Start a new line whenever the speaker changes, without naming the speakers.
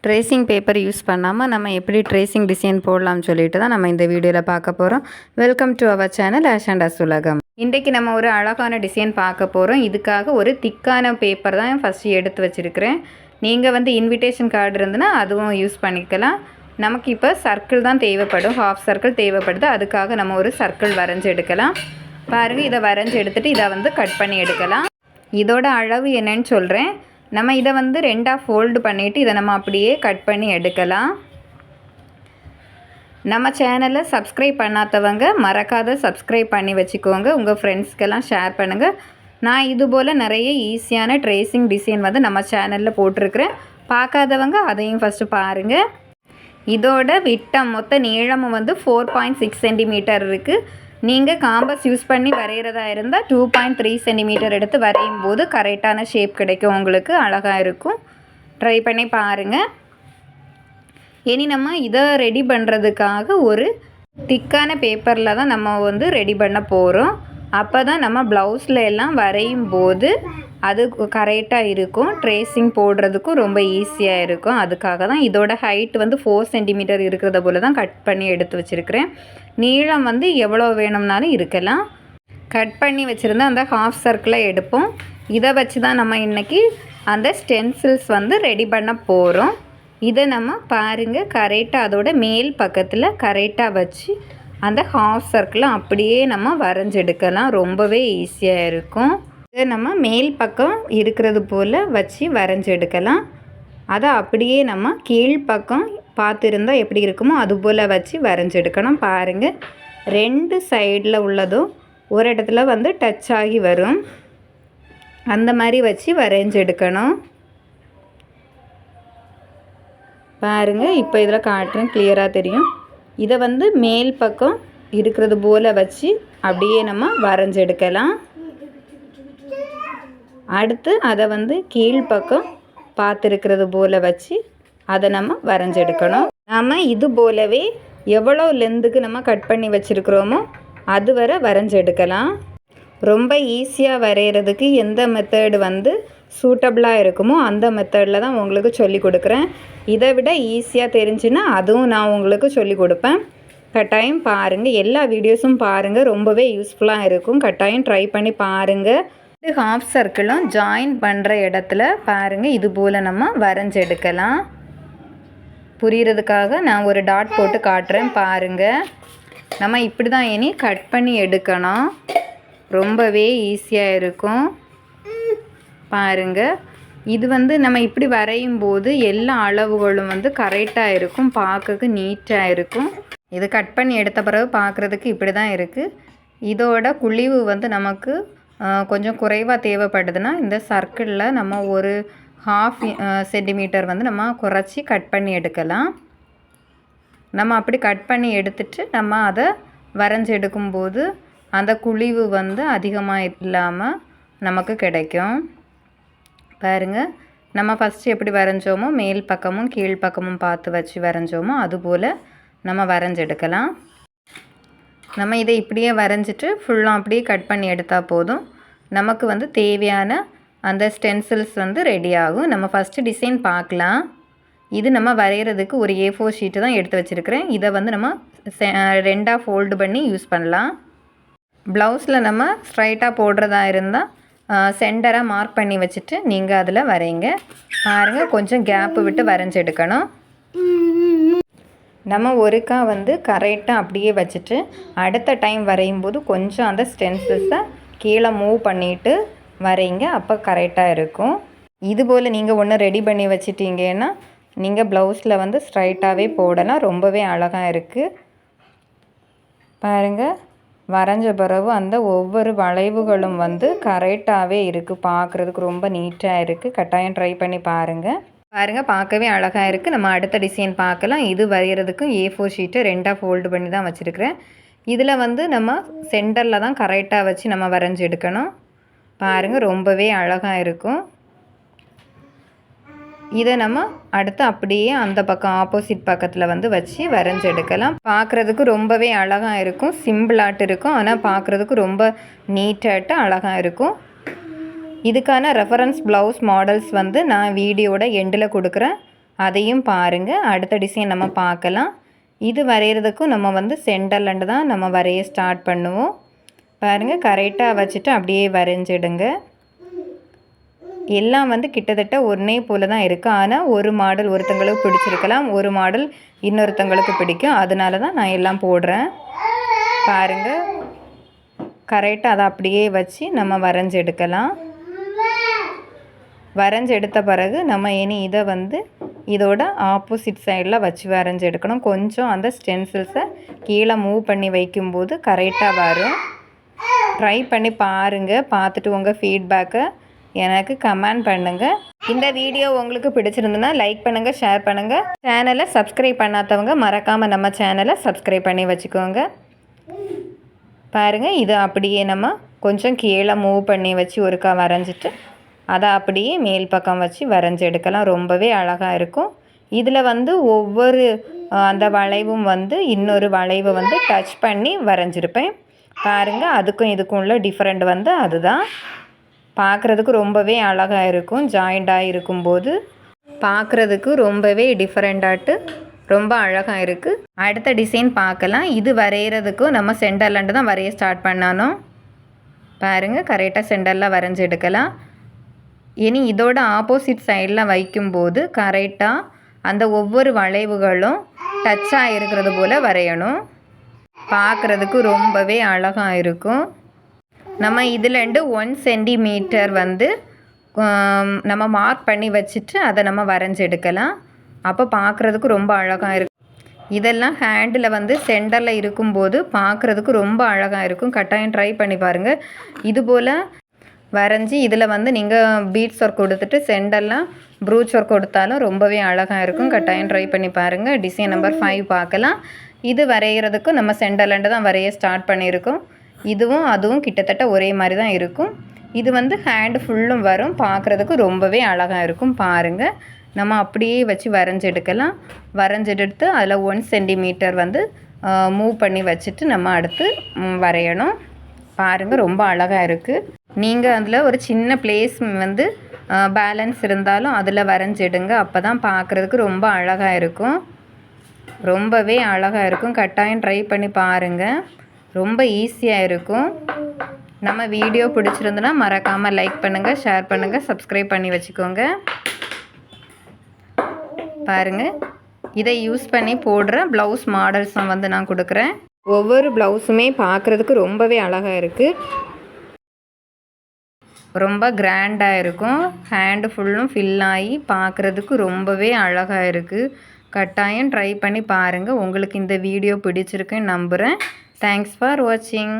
Tracing paper use பண்ணாமல் நம்ம எப்படி ட்ரேசிங் டிசைன் போடலாம்னு சொல்லிட்டு தான் நம்ம இந்த வீடியோவில் பார்க்க போகிறோம். வெல்கம் டு அவர் சேனல் ஆஷ் அண்ட் அஸ் உலகம். இன்றைக்கி நம்ம ஒரு அழகான டிசைன் பார்க்க போகிறோம். இதுக்காக ஒரு திக்கான பேப்பர் தான் ஃபஸ்ட்டு எடுத்து வச்சுருக்கிறேன். நீங்கள் இன்விடேஷன் கார்டு இருந்துன்னா அதுவும் யூஸ் பண்ணிக்கலாம். நமக்கு இப்போ சர்க்கிள் தான் தேவைப்படும், ஹாஃப் சர்க்கிள் தேவைப்படுது. அதுக்காக நம்ம ஒரு சர்க்கிள் வரைஞ்சி எடுக்கலாம். பாருங்கள், இதை வரைஞ்சி எடுத்துகிட்டு இதை கட் பண்ணி எடுக்கலாம். இதோட அளவு என்னன்னு சொல்கிறேன். நம்ம இதை ரெண்டாக ஃபோல்டு பண்ணிவிட்டு இதை நம்ம அப்படியே கட் பண்ணி எடுக்கலாம். நம்ம சேனலை சப்ஸ்கிரைப் பண்ணாதவங்க மறக்காத சப்ஸ்கிரைப் பண்ணி வச்சுக்கோங்க. உங்கள் ஃப்ரெண்ட்ஸ்க்கெல்லாம் ஷேர் பண்ணுங்கள். நான் இதுபோல் நிறைய ஈஸியான ட்ரேசிங் டிசைன் நம்ம சேனலில் போட்டிருக்கிறேன். பார்க்காதவங்க அதையும் ஃபஸ்ட்டு பாருங்கள். இதோட விட்டம் மொத்த நீளமும் 4.6 சென்டிமீட்டர் இருக்குது. நீங்கள் காம்பஸ் யூஸ் பண்ணி வரைகிறதா இருந்தால் 2.3 சென்டிமீட்டர் எடுத்து வரையும் போது கரெக்டான ஷேப் கிடைக்கும், உங்களுக்கு அழகாக இருக்கும். ட்ரை பண்ணி பாருங்கள். இனி நம்ம இதை ரெடி பண்ணுறதுக்காக ஒரு திக்கான பேப்பரில் தான் நம்ம ரெடி பண்ண போகிறோம். அப்போ தான் நம்ம ப்ளவுஸில் எல்லாம் வரையும் போது அது கரெக்டாக இருக்கும். ட்ரேசிங் போடுறதுக்கும் ரொம்ப ஈஸியாக இருக்கும். அதுக்காக தான் இதோட ஹைட் 4 சென்டிமீட்டர் இருக்கிறத போல் தான் கட் பண்ணி எடுத்து வச்சுருக்கிறேன். நீளம் எவ்வளோ வேணும்னாலும் இருக்கலாம். கட் பண்ணி வச்சுருந்தா அந்த ஹாஃப் சர்க்கிளை எடுப்போம். இதை வச்சு தான் நம்ம இன்றைக்கி அந்த ஸ்டென்சில்ஸ் ரெடி பண்ண போகிறோம். இதை நம்ம பாருங்கள், கரெக்டாக அதோட மேல் பக்கத்தில் கரெக்டாக வச்சு அந்த ஹாஃப் சர்க்கிளை அப்படியே நம்ம வரைஞ்செடுக்கலாம். ரொம்பவே ஈஸியாக இருக்கும். இதை நம்ம மேல் பக்கம் இருக்கிறது போல் வச்சு வரைஞ்செடுக்கலாம். அதை அப்படியே நம்ம கீழ்ப்பக்கம் பார்த்துருந்தால் எப்படி இருக்குமோ அதுபோல் வச்சு வரைஞ்செடுக்கணும். பாருங்கள், 2 சைடில் உள்ளதும் ஒரு இடத்துல டச் ஆகி வரும். அந்த மாதிரி வச்சு வரைஞ்செடுக்கணும். பாருங்கள், இப்போ இதில் காட்டுறேன், கிளியராக தெரியும். இதை மேல் பக்கம் இருக்கிறது போல் வச்சு அப்படியே நம்ம வரைஞ்செடுக்கலாம். அடுத்து அதை கீழ்ப்பக்கம் பார்த்துருக்கிறது போல் வச்சு அதை நம்ம வரைஞ்செடுக்கணும். நாம் இது போலவே எவ்வளோ லென்த்துக்கு நம்ம கட் பண்ணி வச்சுருக்கிறோமோ அது வரை வரைஞ்செடுக்கலாம். ரொம்ப ஈஸியாக வரைகிறதுக்கு எந்த மெத்தடு சூட்டபிளாக இருக்குமோ அந்த மெத்தடில் தான் உங்களுக்கு சொல்லி கொடுக்குறேன். இதை விட ஈஸியாக தெரிஞ்சுன்னா அதுவும் நான் உங்களுக்கு சொல்லி கொடுப்பேன். கட்டாயம் பாருங்கள், எல்லா வீடியோஸும் பாருங்கள், ரொம்பவே யூஸ்ஃபுல்லாக இருக்கும். கட்டாயம் ட்ரை பண்ணி பாருங்கள். இது ஹாஃப் சர்க்கிளும் ஜாயின் பண்ணுற இடத்துல பாருங்கள், இது போல் நம்ம வரைஞ்செடுக்கலாம். புரிகிறதுக்காக நான் ஒரு டாட் போட்டு காட்டுறேன். பாருங்கள், நம்ம இப்படி தான் இனி கட் பண்ணி எடுக்கணும். ரொம்பவே ஈஸியாக இருக்கும். பாருங்கள், இது நம்ம இப்படி வரையும் போது எல்லா அளவுகளும் கரெக்டாக இருக்கும், பார்க்கறதுக்கு நீட்டாக இருக்கும். இது கட் பண்ணி எடுத்த பிறகு பார்க்குறதுக்கு இப்படி தான் இருக்குது. இதோட குழிவு நமக்கு கொஞ்சம் குறைவாக தேவைப்படுதுன்னா இந்த சர்க்கிளில் நம்ம ஒரு ½ சென்டிமீட்டர் நம்ம குறைச்சி கட் பண்ணி எடுக்கலாம். நம்ம அப்படி கட் பண்ணி எடுத்துட்டு நம்ம அதை வரைஞ்சி எடுக்கும்போது அந்த குழிவு அதிகமாக இல்லாமல் நமக்கு கிடைக்கும். பாருங்கள், நம்ம ஃபஸ்ட்டு எப்படி வரைஞ்சோமோ மேல் பக்கமும் கீழ் பக்கமும் பார்த்து வச்சு வரைஞ்சோமோ அதுபோல் நம்ம வரைஞ்செடுக்கலாம். நம்ம இதை இப்படியே வரைஞ்சிட்டு ஃபுல்லாக அப்படியே கட் பண்ணி எடுத்தால் போதும். நமக்கு தேவையான அந்த ஸ்டென்சில்ஸ் ரெடி ஆகும். நம்ம ஃபஸ்ட்டு டிசைன் பார்க்கலாம். இது நம்ம வரைகிறதுக்கு ஒரு A4 ஷீட்டு தான் எடுத்து வச்சுருக்கிறேன். இதை நம்ம 2ஆக ஃபோல்டு பண்ணி யூஸ் பண்ணலாம். ப்ளவுஸில் நம்ம ஸ்ட்ரைட்டாக போடுறதா இருந்தால் சென்டராக மார்க் பண்ணி வச்சுட்டு நீங்கள் அதில் வரைங்க. பாருங்கள், கொஞ்சம் கேப்பு விட்டு வரைஞ்செடுக்கணும். நம்ம ஒருக்கா கரெக்டாக அப்படியே வச்சுட்டு அடுத்த டைம் வரையும் போது கொஞ்சம் அந்த ஸ்டென்சில்ஸை கீழே மூவ் பண்ணிவிட்டு வரைங்க. அப்போ கரெக்டாக இருக்கும். இதுபோல் நீங்கள் ஒன்று ரெடி பண்ணி வச்சிட்டிங்கன்னா நீங்கள் ப்ளவுஸில் ஸ்ட்ரைட்டாகவே போடலாம். ரொம்பவே அழகாக இருக்குது. பாருங்கள், வரைஞ்ச பிறகு அந்த ஒவ்வொரு வளைவுகளும் கரெக்டாகவே இருக்குது. பார்க்குறதுக்கு ரொம்ப நீட்டாக இருக்குது. கட்டாயம் ட்ரை பண்ணி பாருங்கள். பாருங்கள், பார்க்கவே அழகாக இருக்குது. நம்ம அடுத்த டிசைன் பார்க்கலாம். இது வரைகிறதுக்கு A4 ஷீட்டை 2ஆக ஃபோல்டு பண்ணி தான் வச்சுருக்கிறேன். இதில் நம்ம சென்டரில் தான் கரெக்டாக வச்சு நம்ம வரைஞ்சி எடுக்கணும். பாருங்கள், ரொம்பவே அழகாக இருக்கும். இதை நம்ம அடுத்து அப்படியே அந்த பக்கம் ஆப்போசிட் பக்கத்தில் வச்சு வரைஞ்செடுக்கலாம். பார்க்குறதுக்கு ரொம்பவே அழகாக இருக்கும். சிம்பிளாட்டு இருக்கும், ஆனால் பார்க்குறதுக்கு ரொம்ப நீட்டாட்டு அழகாக இருக்கும். இதுக்கான ரெஃபரன்ஸ் ப்ளவுஸ் மாடல்ஸ் நான் வீடியோட எண்டில் கொடுக்குறேன். அதையும் பாருங்கள். அடுத்த டிசைன் நம்ம பார்க்கலாம். இது வரைகிறதுக்கும் நம்ம வந்து சென்டர்லேருந்து தான் நம்ம வரைய ஸ்டார்ட் பண்ணுவோம். பாருங்கள், கரெக்டாக வச்சுட்டு அப்படியே வரைஞ்சிடுங்க. எல்லாம் வந்து கிட்டத்தட்ட ஒன்றே போல் தான் இருக்குது. ஆனால் ஒரு மாடல் ஒருத்தங்களுக்கு பிடிச்சிருக்கலாம், ஒரு மாடல் இன்னொருத்தங்களுக்கு பிடிக்கும். அதனால தான் நான் எல்லாம் போடுறேன். பாருங்கள், கரெக்டாக அதை அப்படியே வச்சு நம்ம வரைஞ்சி எடுக்கலாம். வரைஞ்சி எடுத்த பிறகு நம்ம இனி இதை வந்து இதோட ஆப்போசிட் சைடில் வச்சு வரைஞ்சி எடுக்கணும். கொஞ்சம் அந்த ஸ்டென்சில்ஸை கீழே மூவ் பண்ணி வைக்கும்போது கரெக்டாக வரும். ட்ரை பண்ணி பாருங்கள். பார்த்துட்டு உங்கள் ஃபீட்பேக்கை எனக்கு கமெண்ட் பண்ணுங்கள். இந்த வீடியோ உங்களுக்கு பிடிச்சிருந்துன்னா லைக் பண்ணுங்கள், ஷேர் பண்ணுங்கள். சேனலை சப்ஸ்கிரைப் பண்ணாதவங்க மறக்காமல் நம்ம சேனலை சப்ஸ்கிரைப் பண்ணி வச்சுக்கோங்க. பாருங்கள், இது அப்படியே நம்ம கொஞ்சம் கீழே மூவ் பண்ணி வச்சு ஒருக்கா வரைஞ்சிட்டு அதை அப்படியே மேல் பக்கம் வச்சு வரைஞ்சி எடுக்கலாம். ரொம்பவே அழகாக இருக்கும். இதில் வந்து ஒவ்வொரு அந்த வளைவும் வந்து இன்னொரு வளைவை வந்து டச் பண்ணி வரைஞ்சிருப்பேன். பாருங்கள், அதுக்கும் இதுக்கும் உள்ள டிஃப்ரெண்ட் வந்து அதுதான். பார்க்குறதுக்கு ரொம்பவே அழகாக இருக்கும். ஜாயிண்டாக இருக்கும்போது பார்க்குறதுக்கு ரொம்பவே டிஃப்ரெண்ட்டாட்டு ரொம்ப அழகாக இருக்குது. அடுத்த டிசைன் பார்க்கலாம். இது வரைகிறதுக்கும் நம்ம சென்டர்லேருந்து தான் வரைய ஸ்டார்ட் பண்ணணும். பாருங்கள், கரெக்டாக சென்டரில் வரைஞ்சி எடுக்கலாம். இனி இதோட ஆப்போசிட் சைடில் வைக்கும்போது கரெக்டாக அந்த ஒவ்வொரு வளைவுகளும் டச்சாக இருக்கிறது போல் வரையணும். பார்க்குறதுக்கு ரொம்பவே அழகாக இருக்கும். நம்ம இதிலேருந்து 1 சென்டிமீட்டர் வந்து நம்ம மார்க் பண்ணி வச்சுட்டு அதை நம்ம வரைஞ்சி எடுக்கலாம். அப்போ பார்க்குறதுக்கு ரொம்ப அழகாக இருக்கும். இதெல்லாம் ஹேண்டில் வந்து சென்டரில் இருக்கும்போது பார்க்குறதுக்கு ரொம்ப அழகாக இருக்கும். கட்டாயம் ட்ரை பண்ணி பாருங்கள். இதுபோல் வரைஞ்சி இதில் வந்து நீங்கள் பீட்ஸ் ஒர்க் கொடுத்துட்டு சென்டர்லாம் ப்ரூச் ஒர்க் கொடுத்தாலும் ரொம்பவே அழகாக இருக்கும். கட்டாயம் ட்ரை பண்ணி பாருங்கள். டிசைன் நம்பர் 5 பார்க்கலாம். இது வரைகிறதுக்கும் நம்ம சென்டர்லேருந்து தான் வரைய ஸ்டார்ட் பண்ணியிருக்கோம். இதுவும் அதுவும் கிட்டத்தட்ட ஒரே மாதிரி தான் இருக்கும். இது வந்து ஹேண்டு ஃபுல்லும் வரும். பார்க்குறதுக்கு ரொம்பவே அழகாக இருக்கும். பாருங்கள், நம்ம அப்படியே வச்சு வரைஞ்சி எடுக்கலாம். வரைஞ்செடுத்து அதில் 1 சென்டிமீட்டர் வந்து மூவ் பண்ணி வச்சுட்டு நம்ம அடுத்து வரையணும். பாருங்கள், ரொம்ப அழகாக இருக்குது. நீங்கள் அதில் ஒரு சின்ன பிளேஸ் வந்து பேலன்ஸ் இருந்தாலும் அதில் வரைஞ்சிடுங்க. அப்போ தான் பார்க்குறதுக்கு ரொம்ப அழகாக இருக்கும். ரொம்பவே அழகாக இருக்கும். கட்டாயம் ட்ரை பண்ணி பாருங்கள். ரொம்ப ஈஸியாக இருக்கும். நம்ம வீடியோ பிடிச்சிருந்துன்னா மறக்காமல் லைக் பண்ணுங்கள், ஷேர் பண்ணுங்கள், சப்ஸ்கிரைப் பண்ணி வச்சுக்கோங்க. பாருங்கள், இதை யூஸ் பண்ணி போடுற ப்ளவுஸ் மாடல்ஸும் வந்து நான் கொடுக்குறேன். ஒவ்வொரு ப்ளவுஸுமே பார்க்குறதுக்கு ரொம்பவே அழகாக இருக்குது. ரொம்ப கிராண்டாக இருக்கும். ஹேண்டு ஃபுல்லும் ஃபில் ஆகி பார்க்குறதுக்கு ரொம்பவே அழகாக இருக்குது. கட்டாயம் ட்ரை பண்ணி பாருங்கள். உங்களுக்கு இந்த வீடியோ பிடிச்சிருக்குன்னு நம்புகிறேன். தேங்க்ஸ் ஃபார் வாட்சிங்.